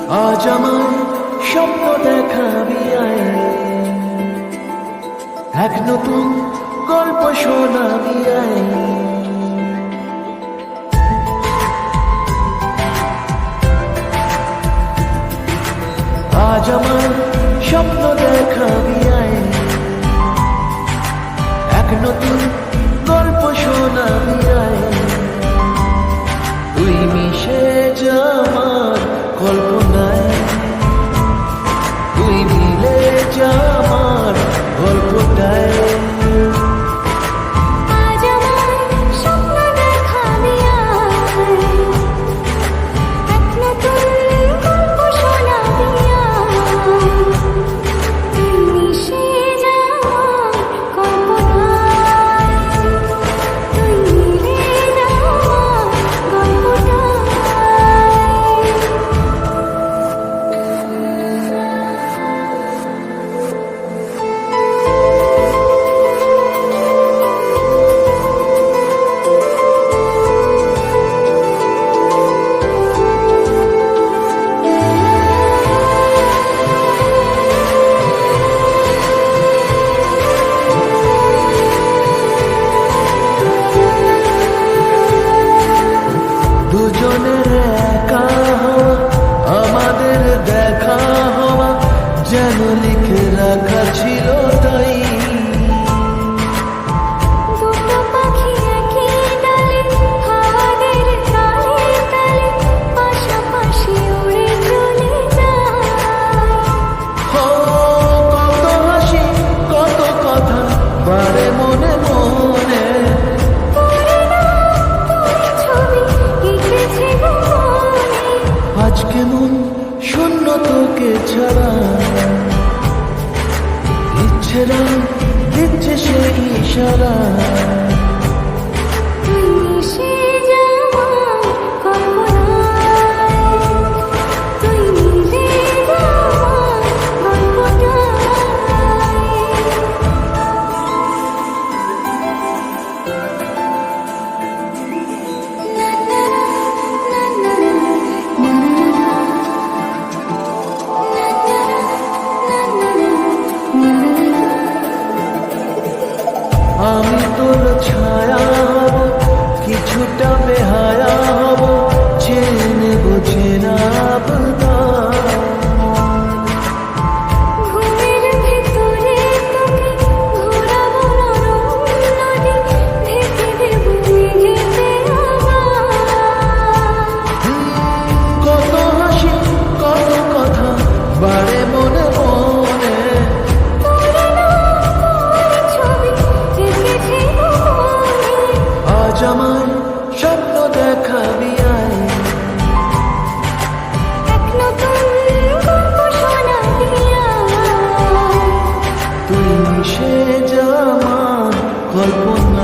আজ আমার স্বপ্ন দেখাবি আয়, এক নতুন গল্প শোনাবি আয়। আজ আমার স্বপ্ন দেখাবি আয়, এক নতুন গল্প শোনাবি আয়। তুই মিশে যা আমার কল্পনায়, তুই মিলে যা আমার গল্পটায়। আজ আমার স্বপ্ন দেখাবি আয়, এক নতুন গল্প শোনাবি আয়। তুই মিশে যা আমার কল্পনায়, তুই মিলে যা আমার গল্পটায়। দুজনের একা হওয়া, আমাদের দেখা হওয়া যেন লিখে রাখা ছিল তাই। দুটো পাখি একই ডালে, হাওয়াদের তালে তালে পাশাপাশি উড়ে চলে যায়। ও কত হাসি কত কথা বারে মনে মনে, পড়ে না তোর ছবি এঁকেছে মনে। আজ কেমন শূন্য তোকে ছাড়া, ইচ্ছেরা দিচ্ছে সে ইশারা। তুই মিশে যা আমার কল্পনায়, তুই মিলে যা আমার গল্পটায়। আমি তোর ছায়া হব, কিছুটা বেহায়া হব, চেনে বোঝে না ঘুমের ভেতরে তোকে ঘোরাবো নরম নদী, ঢেকে দেবো মেঘেতে আবার। কত হাসি কত কথা বারে মনে মনে, পড়ে না তোর ছবি এঁকেছে মনে। আজ আমার স্বপ্ন দেখাবি আয়, এক নতুন গল্প শোনাবি আয়। তুই মিশে যা আমার কল্পনা।